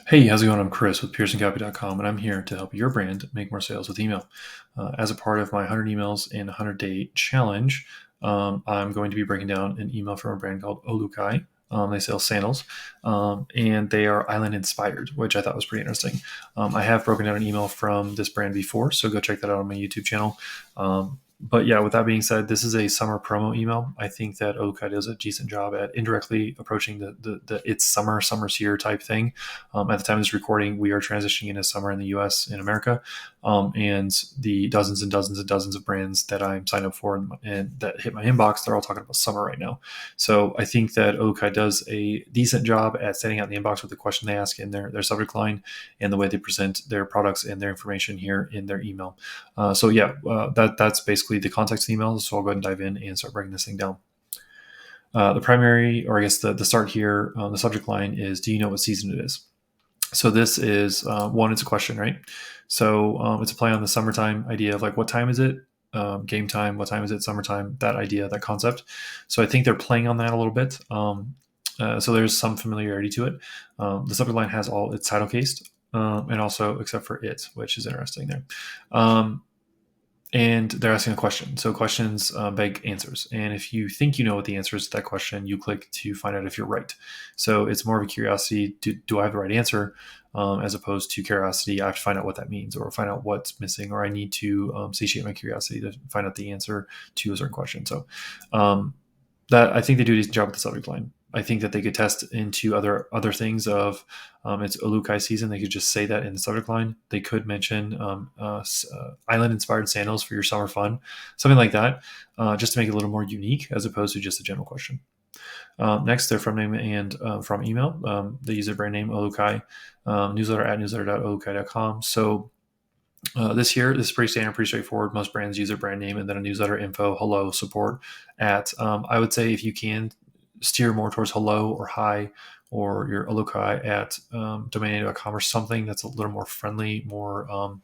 Hey, how's it going? I'm Chris with PearsonCopy.com, and I'm here to help your brand make more sales with email. As a part of my 100 emails in 100-day challenge, I'm going to be breaking down an email from a brand called OluKai. They sell sandals, and they are island inspired, which I thought was pretty interesting. I have broken down an email from this brand before, so go check that out on my YouTube channel. But yeah, with that being said, this is a summer promo email. I think that OluKai does a decent job at indirectly approaching the it's summer's here type thing. At the time of this recording, we are transitioning into summer in the US, in America, and the dozens and dozens and dozens of brands that I'm signed up for and that hit my inbox, they're all talking about summer right now. So I think that OluKai does a decent job at standing out in the inbox with the question they ask in their subject line and the way they present their products and their information here in their email. That's basically the context of the email. So I'll go ahead and dive in and start breaking this thing down. The primary, or I guess the start here, the subject line is, do you know what season it is? So this is one, it's a question, right? So it's a play on the summertime idea of like, what time is it? Game time, what time is it? Summertime, that idea, that concept. So I think they're playing on that a little bit. So there's some familiarity to it. The subject line has all its title cased, and also except for it, which is interesting there. And they're asking a question. So questions beg answers. And if you think you know what the answer is to that question, you click to find out if you're right. So it's more of a curiosity. Do I have the right answer? As opposed to curiosity, I have to find out what that means or find out what's missing, or I need to satiate my curiosity to find out the answer to a certain question. So that I think they do a decent job with the subject line. I think that they could test into other things of it's OluKai season. They could just say that in the subject line. They could mention island inspired sandals for your summer fun, something like that, just to make it a little more unique as opposed to just a general question. Next, their from name and from email. They use their brand name OluKai, newsletter at newsletter.olukai.com. So this is pretty standard, pretty straightforward. Most brands use their brand name and then a newsletter info, hello, support at. I would say if you can steer more towards hello or hi or your OluKai at domain.com or something that's a little more friendly, more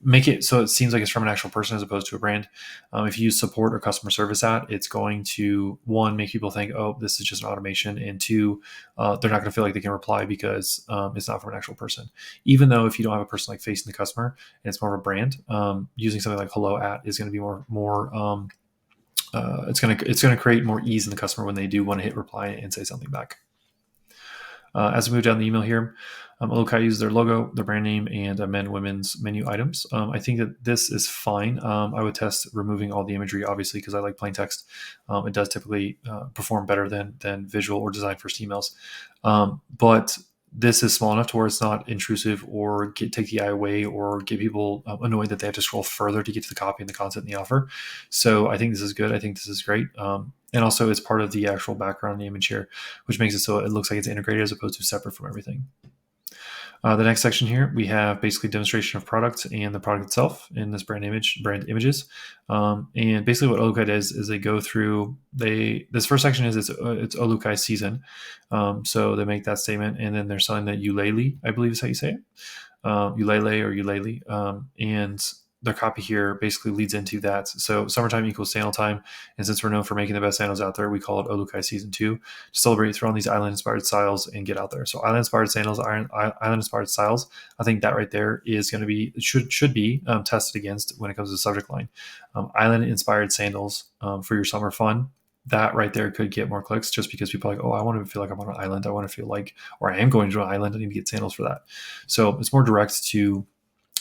make it so it seems like it's from an actual person as opposed to a brand. If you use support or customer service at, it's going to, one, make people think, oh, this is just an automation, and two, they're not going to feel like they can reply because it's not from an actual person. Even though if you don't have a person like facing the customer and it's more of a brand, using something like hello at is going to be more it's going to create more ease in the customer when they do want to hit reply and say something back. As we move down the email here, OluKai uses their logo, their brand name, and men, women's menu items. I think that this is fine. I would test removing all the imagery, obviously, because I like plain text. It does typically perform better than visual or design first emails. But this is small enough to where it's not intrusive or take the eye away or get people annoyed that they have to scroll further to get to the copy and the content and the offer. So I think this is good. I think this is great. And also it's part of the actual background in the image here, which makes it so it looks like it's integrated as opposed to separate from everything. The next section here, we have basically demonstration of product and the product itself in this brand images. And basically what OluKai does is they go through, this first section is it's OluKai season. So they make that statement, and then they're selling the ukulele, I believe is how you say it. Ukulele. And their copy here basically leads into that. So summertime equals sandal time. And since we're known for making the best sandals out there, we call it OluKai Season 2 to celebrate, throw on these island-inspired styles and get out there. So island-inspired sandals, island-inspired styles, I think that right there is going to be, should be tested against when it comes to the subject line. Island-inspired sandals for your summer fun. That right there could get more clicks just because people are like, oh, I want to feel like I'm on an island. I want to feel like, or I am going to an island. I need to get sandals for that. So it's more direct to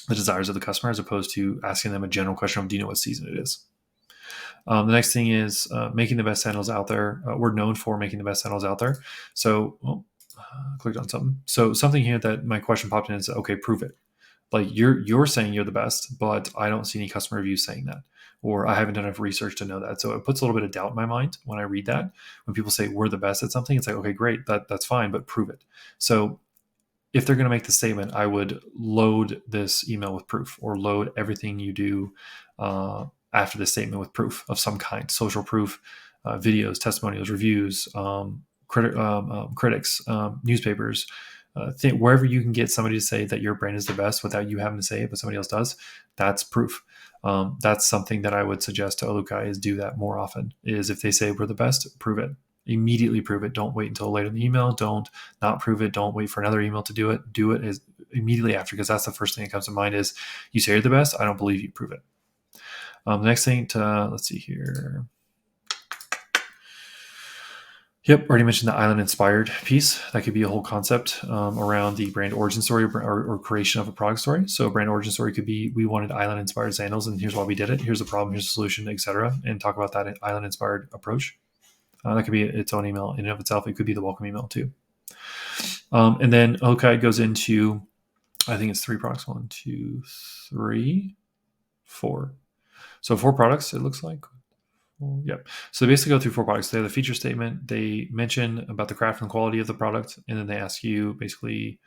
the desires of the customer as opposed to asking them a general question of, do you know what season it is? The next thing is making the best sandals out there. We're known for making the best sandals out there. So, clicked on something. So something here that my question popped in is, okay, prove it. Like you're saying you're the best, but I don't see any customer reviews saying that, or I haven't done enough research to know that. So it puts a little bit of doubt in my mind when I read that. When people say we're the best at something, it's like, okay, great, that's fine, but prove it. So if they're going to make the statement, I would load this email with proof, or load everything you do after the statement with proof of some kind, social proof, videos, testimonials, reviews, critics, newspapers, wherever you can get somebody to say that your brand is the best without you having to say it, but somebody else does, that's proof. That's something that I would suggest to OluKai is do that more often, is if they say we're the best, prove it. Immediately prove it. Don't wait until later in the email. Don't not prove it. Don't wait for another email to do it. Do it as immediately after, because that's the first thing that comes to mind is you say you're the best. I don't believe you. Prove it. The next thing let's see here. Yep, already mentioned the island-inspired piece. That could be a whole concept around the brand origin story or creation of a product story. So brand origin story could be, we wanted island-inspired sandals, and here's why we did it. Here's the problem, here's the solution, etc. And talk about that island-inspired approach. That could be its own email in and of itself. It could be the welcome email too. And then OluKai goes into, I think it's 3 products. 1, 2, 3, 4. So 4 products, it looks like. Yep. So they basically go through 4 products. They have the feature statement. They mention about the craft and quality of the product, and then they ask you basically,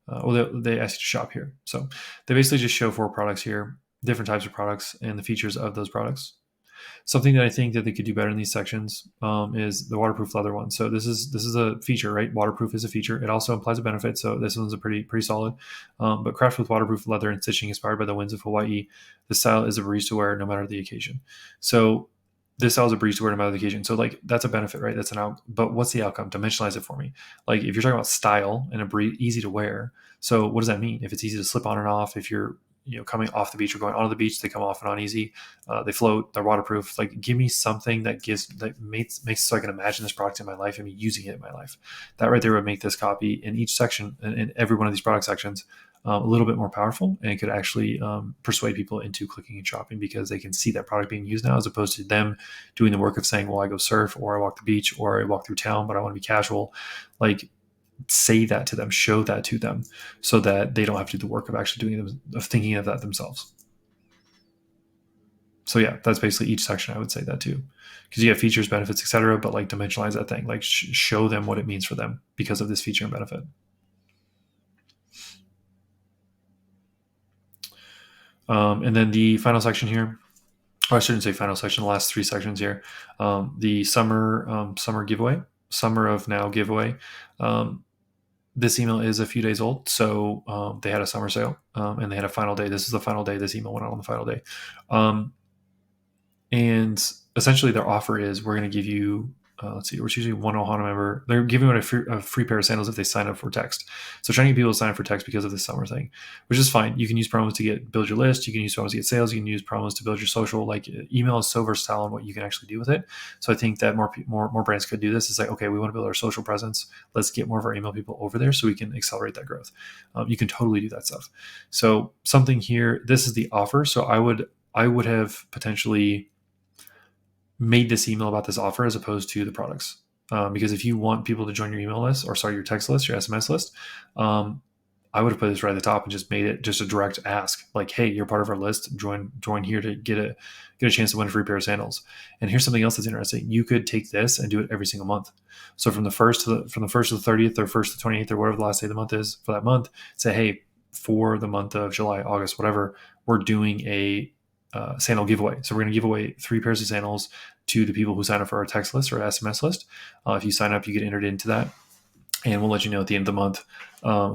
they ask you to shop here. So they basically just show 4 products here, different types of products, and the features of those products. Something that I think that they could do better in these sections is the waterproof leather one. So this is a feature, right? Waterproof is a feature. It also implies a benefit. So this one's a pretty solid. But craft with waterproof leather and stitching inspired by the winds of Hawaii. The style is a breeze to wear no matter the occasion. So this style is a breeze to wear no matter the occasion. So like that's a benefit, right? That's an out. But what's the outcome? Dimensionalize it for me. Like if you're talking about style and easy to wear. So what does that mean? If it's easy to slip on and off, if you're coming off the beach or going onto the beach, they come off and on easy. They float. They're waterproof. Like, give me something that makes so I can imagine this product in my life and me using it in my life. That right there would make this copy in each section, in every one of these product sections, a little bit more powerful, and it could actually persuade people into clicking and shopping because they can see that product being used now, as opposed to them doing the work of saying, well, I go surf, or I walk the beach, or I walk through town, but I want to be casual. Like, say that to them, show that to them, so that they don't have to do the work of actually doing them, of thinking of that themselves. So yeah, that's basically each section. I would say that too, because you have features, benefits, etc. But like, dimensionalize that thing, like show them what it means for them because of this feature and benefit. And then the final section here, or I shouldn't say final section, the last 3 sections here, the summer giveaway, summer of now giveaway. This email is a few days old, so they had a summer sale, and they had a final day. This is the final day. This email went out on the final day. And essentially their offer is, we're going to give you, let's see, it's usually one Ohana member. They're giving away a free pair of sandals if they sign up for text. So trying to get people to sign up for text because of this summer thing, which is fine. You can use promos to build your list. You can use promos to get sales. You can use promos to build your social. Like, email is so versatile in what you can actually do with it. So I think that more brands could do this. It's like, okay, we want to build our social presence. Let's get more of our email people over there so we can accelerate that growth. You can totally do that stuff. So something here, this is the offer. So I would have potentially made this email about this offer as opposed to the products. Because if you want people to join your email list, or sorry, your text list, your SMS list, I would have put this right at the top and just made it just a direct ask, like, hey, you're part of our list. Join here to get a chance to win a free pair of sandals. And here's something else that's interesting. You could take this and do it every single month. So from the 1st to the 30th, or 1st to 28th, or whatever the last day of the month is for that month, say, hey, for the month of July, August, whatever, we're doing a sandal giveaway. So we're going to give away 3 pairs of sandals to the people who sign up for our text list or SMS list. If you sign up, you get entered into that, and we'll let you know at the end of the month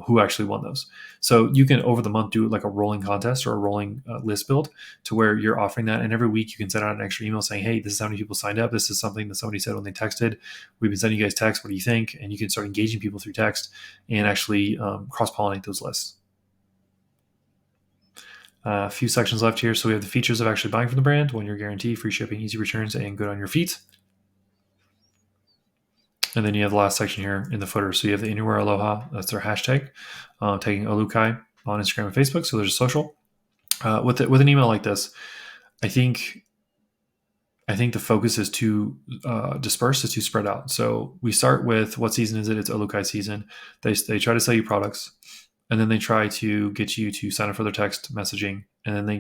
who actually won those. So you can, over the month, do like a rolling contest or a rolling list build, to where you're offering that. And every week you can send out an extra email saying, hey, this is how many people signed up. This is something that somebody said when they texted. We've been sending you guys text. What do you think? And you can start engaging people through text and actually cross-pollinate those lists. A few sections left here. So we have the features of actually buying from the brand: 1-year guarantee, free shipping, easy returns, and good on your feet. And then you have the last section here in the footer. So you have the Anywhere Aloha, that's their hashtag, tagging OluKai on Instagram and Facebook. So there's a social. With an email like this, I think the focus is too dispersed, is too spread out. So we start with, what season is it? It's OluKai season. They try to sell you products, and then they try to get you to sign up for their text messaging, and then they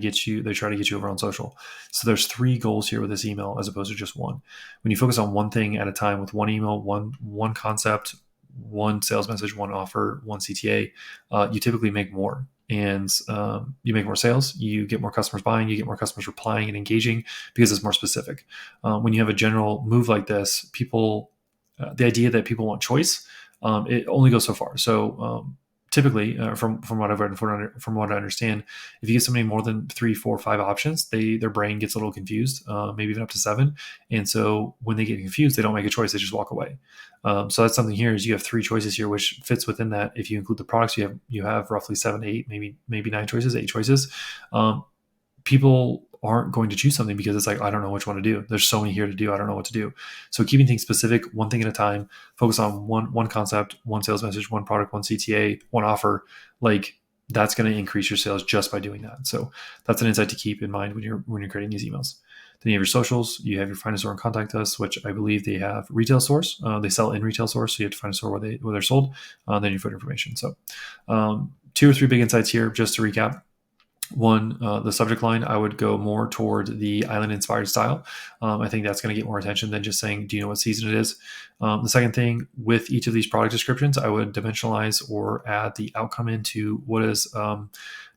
try to get you over on social. So there's 3 goals here with this email as opposed to just one. When you focus on one thing at a time, with one email, one concept, one sales message, one offer, one CTA, you typically make more. And you make more sales, you get more customers buying, you get more customers replying and engaging, because it's more specific. When you have a general move like this, people, the idea that people want choice, it only goes so far. So typically, from what I've read, from what I understand, if you give somebody more than 3, 4, 5 options, their brain gets a little confused, maybe even up to 7. And so when they get confused, they don't make a choice; they just walk away. So that's something here. Is you have 3 choices here, which fits within that. If you include the products, you have roughly 7, 8, maybe 9 choices, 8 choices. People aren't going to choose something because it's like, I don't know which one to do. There's so many here to do. I don't know what to do. So keeping things specific, one thing at a time, focus on one concept, one sales message, one product, one CTA, one offer. Like that's going to increase your sales just by doing that. So that's an insight to keep in mind when you're creating these emails. Then you have your socials. You have your find a store and contact us, which I believe they have retail stores. They sell in retail stores, so you have to find a store where they're sold. Then you put information. So 2 or 3 big insights here, just to recap. One, the subject line, I would go more toward the island inspired style. I think that's going to get more attention than just saying, do you know what season it is? The second thing, with each of these product descriptions, I would dimensionalize or add the outcome into what is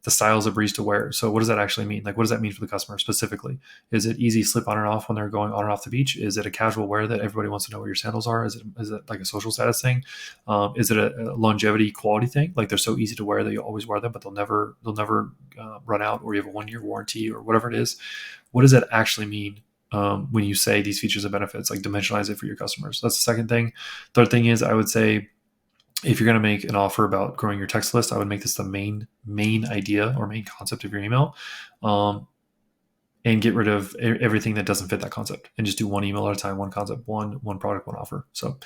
the styles of breeze to wear. So what does that actually mean? Like, what does that mean for the customer specifically? Is it easy slip on and off when they're going on and off the beach? Is it a casual wear that everybody wants to know where your sandals are? Is it like a social status thing? Is it a longevity quality thing? Like they're so easy to wear that you always wear them, but they'll never run out, or you have a 1-year warranty or whatever it is. What does that actually mean? When you say these features and benefits, like dimensionalize it for your customers. That's the second thing. Third thing is, I would say, if you're going to make an offer about growing your text list, I would make this the main idea or main concept of your email, and get rid of everything that doesn't fit that concept, and just do one email at a time, one concept, one product, one offer. So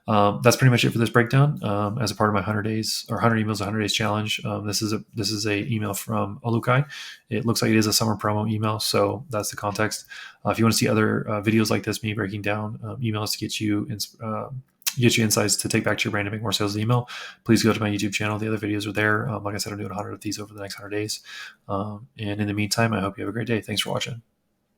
that's pretty much it for this breakdown. As a part of my 100 days or 100 emails, 100 days challenge, this is a email from OluKai. It looks like it is a summer promo email, so that's the context. If you want to see other videos like this, me breaking down emails to get you insights to take back to your brand and make more sales with email, please go to my YouTube channel. The other videos are there. Like I said, I'm doing 100 of these over the next 100 days. And in the meantime, I hope you have a great day. Thanks for watching.